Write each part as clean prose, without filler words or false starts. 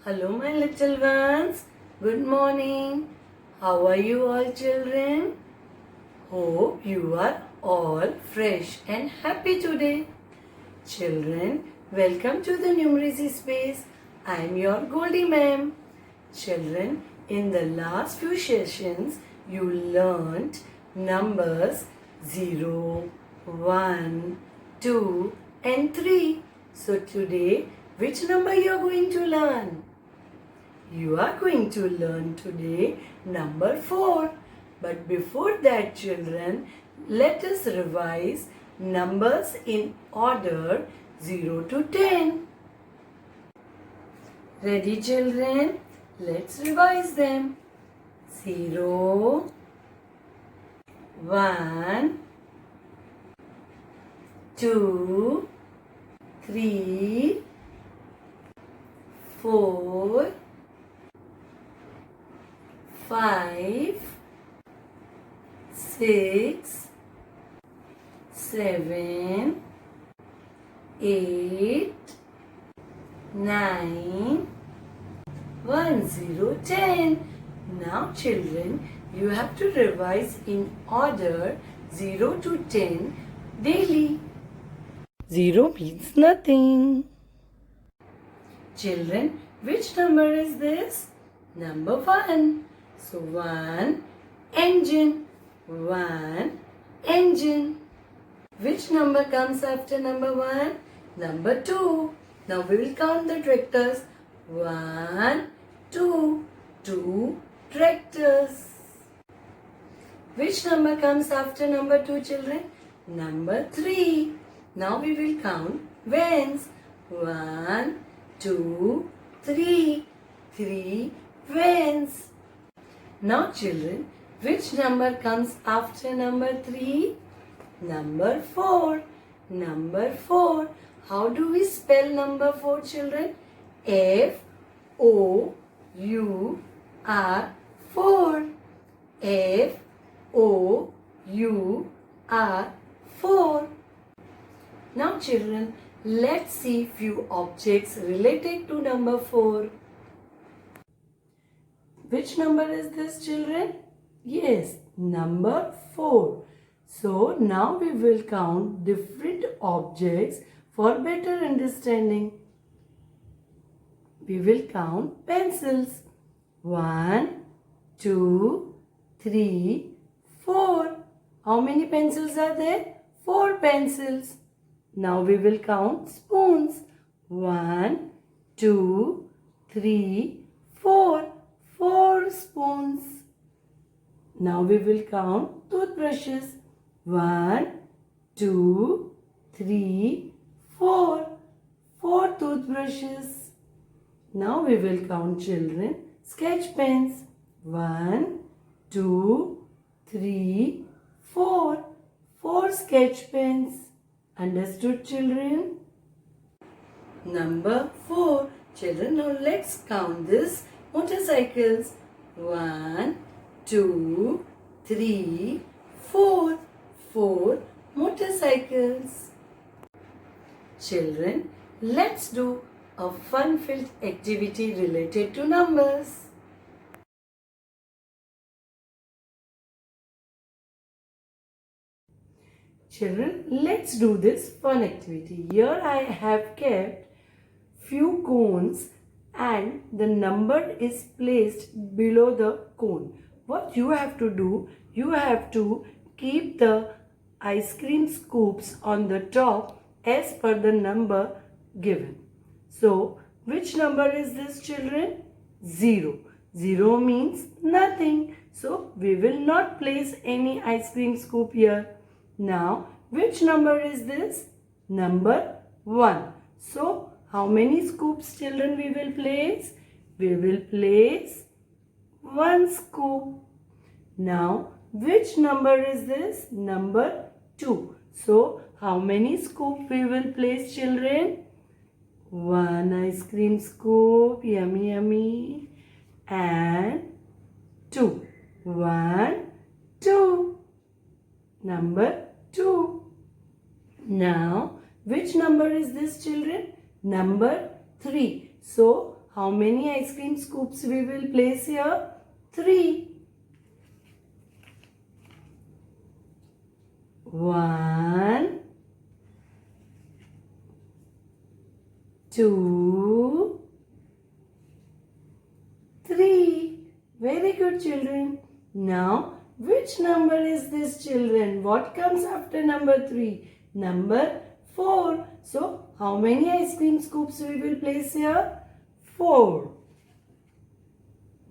Hello my little ones. Good morning. How are you all children? Hope you are all fresh and happy today. Children, welcome to the numeracy space. I am your Goldie ma'am. Children, in the last few sessions, you learnt numbers 0, 1, 2 and 3. So today, which number you are going to learn? You are going to learn today number 4. But before that, children, let us revise numbers in order 0 to 10. Ready, children? Let's revise them. 0, 1, 2, 3, 4, 5, 6, 7, 8, 9, 1, 0, 10. Now children, you have to revise in order 0 to 10 daily. 0 means nothing. Children, which number is this? Number 1. So 1, engine. 1, engine. Which number comes after number 1? Number 2. Now we will count the tractors. 1, 2, 2 tractors. Which number comes after number 2, children? Number 3. Now we will count vans. 1, 2, 3. 3 vans. Now children, which number comes after number 3? Number 4. Number 4. How do we spell number 4, children? F-O-U-R 4. F-O-U-R 4. Now children, let's see few objects related to number 4. Which number is this, children? Yes, number 4. So now we will count different objects for better understanding. We will count pencils. 1, 2, 3, 4. How many pencils are there? 4 pencils. Now we will count spoons. 1, 2, 3, 4. 4 spoons. Now we will count toothbrushes. 1, 2, 3, 4. 4 toothbrushes. Now we will count, children, sketch pens. 1, 2, 3, 4. 4 sketch pens. Understood, children? Number 4. Children, now let's count this motorcycles. 1, 2, 3, 4. 4 motorcycles. Children, let's do a fun-filled activity related to numbers. Children, let's do this fun activity. Here I have kept few cones and the number is placed below the cone. What you have to do, you have to keep the ice cream scoops on the top as per the number given. So, which number is this, children? 0. 0 means nothing. So, we will not place any ice cream scoop here. Now, which number is this? Number 1. So, how many scoops, children, we will place? We will place 1 scoop. Now, which number is this? Number 2. So, how many scoops we will place, children? 1 ice cream scoop, yummy yummy, and 2. 1, 2. Number 2. Now, which number is this, children? Number 3. So, how many ice cream scoops we will place here? 3. 1, 2, 3. Very good, children. Now, which number is this, children? What comes after number 3? Number 4. So, how many ice cream scoops we will place here? 4.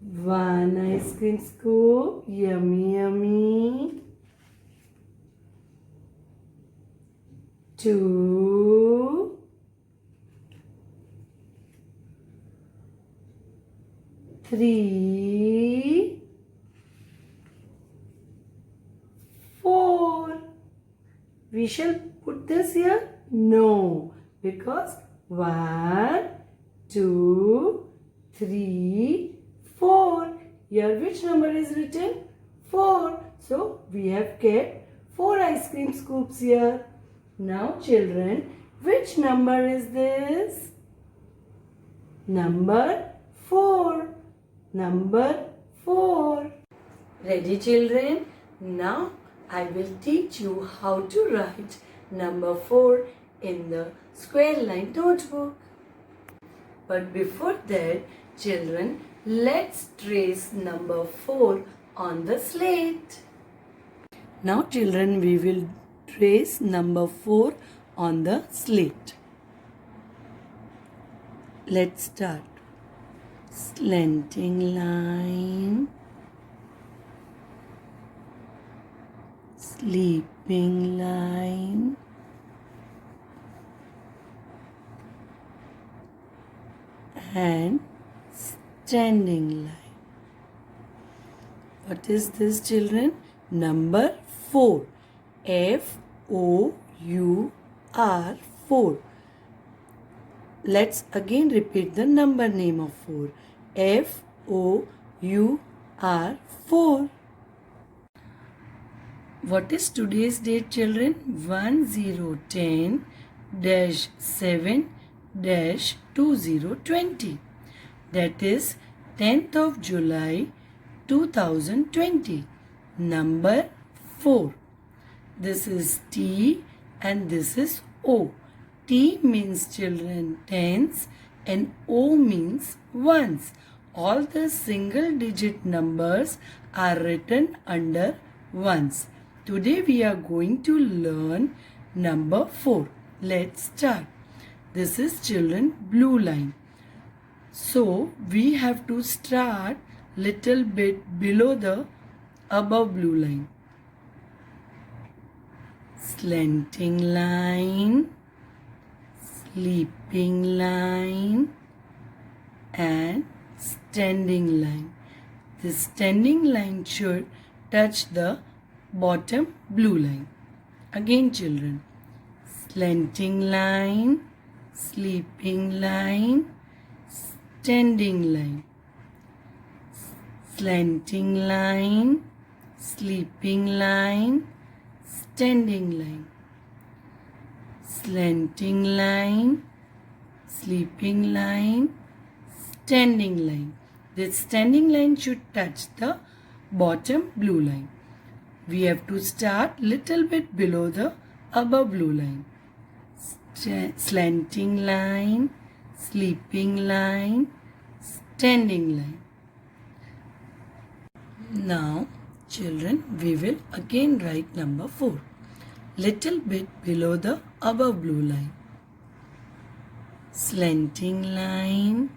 1 ice cream scoop. Yummy, yummy. 2. 3. 4. We shall put this here? No, because 1, 2, 3, 4. Here which number is written? 4. So we have kept 4 ice cream scoops here. Now children, which number is this? Number 4. Number 4. Ready, children? Now I will teach you how to write number 4 in the square line notebook. But before that, children, let's trace number 4 on the slate. Now children, we will trace number 4 on the slate. Let's start. Slanting line, sleeping line, and standing line. What is this, children? Number 4. F-O-U-R, 4. Let's again repeat the number name of 4. F-O-U-R, 4. What is today's date, children? 1010-7-2020. That is 10th of July 2020. Number 4. This is T and this is O. T means, children, tens and O means ones. All the single digit numbers are written under ones. Today we are going to learn number 4. Let's start. This is, children, blue line. So we have to start little bit below the above blue line. Slanting line, sleeping line, and standing line. The standing line should touch the bottom blue line. Again, children, slanting line, sleeping line, standing line. Slanting line, sleeping line, standing line. Slanting line, sleeping line, standing line. This standing line should touch the bottom blue line. We have to start little bit below the above blue line. Slanting line, sleeping line, standing line. Now, children, we will again write number 4. Little bit below the above blue line. Slanting line,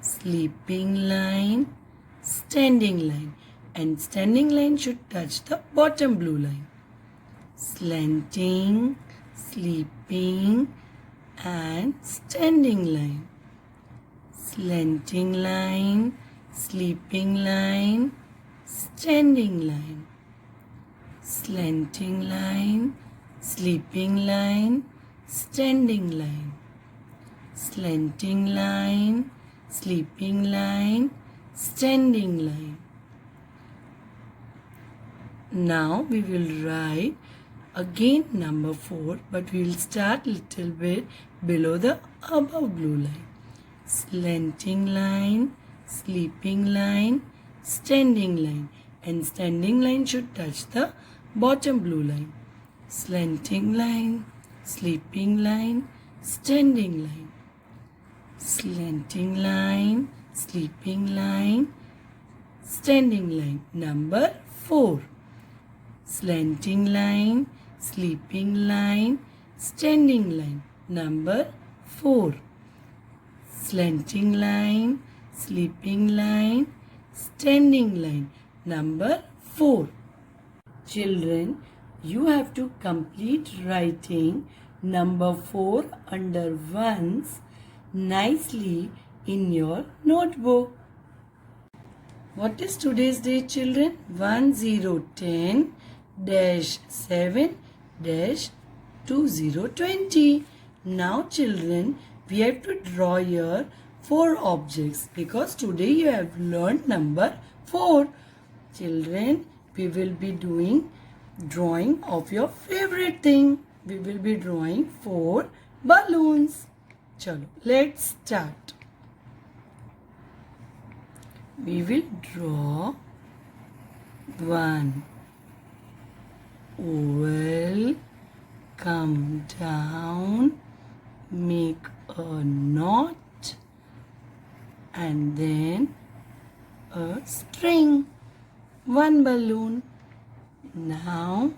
sleeping line, standing line. And standing line should touch the bottom blue line. Slanting, sleeping, and standing line. Slanting line, sleeping line, standing line. Slanting line, sleeping line, standing line. Slanting line, sleeping line, standing line. Now we will write again number 4, but we will start little bit below the above blue line. slanting line, sleeping line, standing line, and standing line should touch the bottom blue line. Slanting line, sleeping line, standing line, slanting line, sleeping line, standing line. Number 4. Slanting line, sleeping line, standing line. Number 4. Slanting line, sleeping line, standing line. Number 4. Children, you have to complete writing number 4 under ones nicely in your notebook. What is today's date, children? 1010-7-2020. Now, children, we have to draw here 4 objects because today you have learned number 4. Children, we will be doing drawing of your favorite thing. We will be drawing 4 balloons. Chalo, let's start. We will draw 1 oval, come down, make a knot, and then a string. 1 balloon. Now,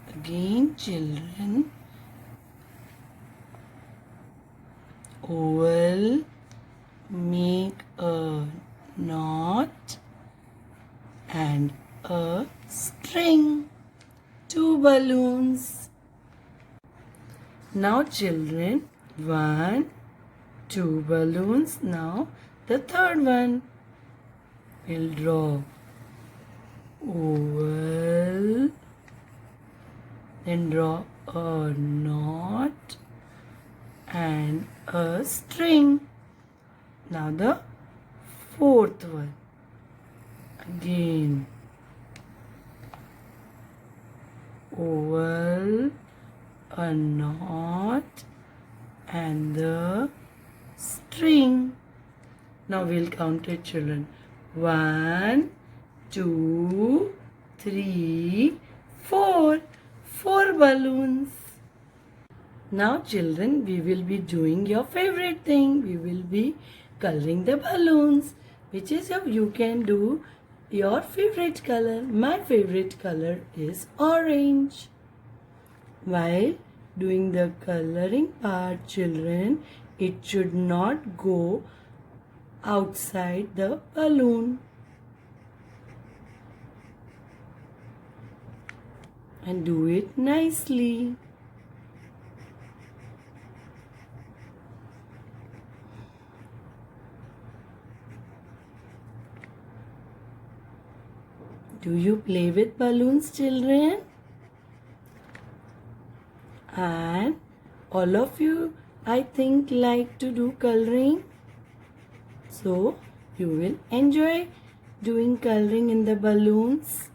again, children, oval, make a knot and a string. 2 balloons. Now, children, 1, 2 balloons. Now, the third one. We'll draw oval, then draw a knot and a string. Now the fourth one. Again, oval, a knot and the string. Now we'll count it, children. 1, 2, 3, 4. 4 balloons. Now, children, we will be doing your favorite thing. We will be coloring the balloons. Which is you can do your favorite color. My favorite color is orange. While doing the coloring part, children, it should not go outside the balloon. And do it nicely. Do you play with balloons, children? And all of you, I think, like to do coloring. So, you will enjoy doing coloring in the balloons.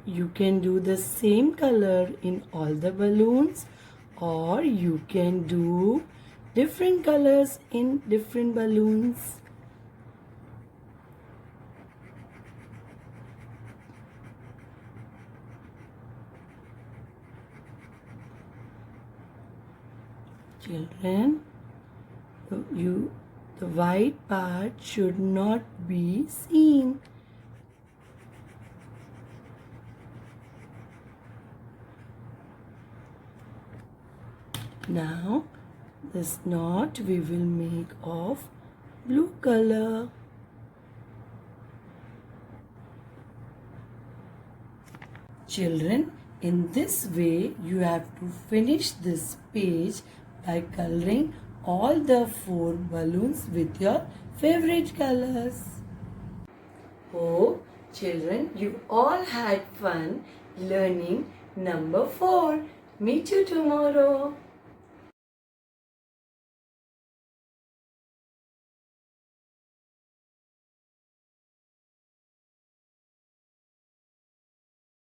You can do the same color in all the balloons, or you can do different colors in different balloons. Children, the white part should not be seen. Now, this knot we will make of blue color. Children, in this way, you have to finish this page by coloring all the 4 balloons with your favorite colors. Hope, children, you all had fun learning number 4. Meet you tomorrow.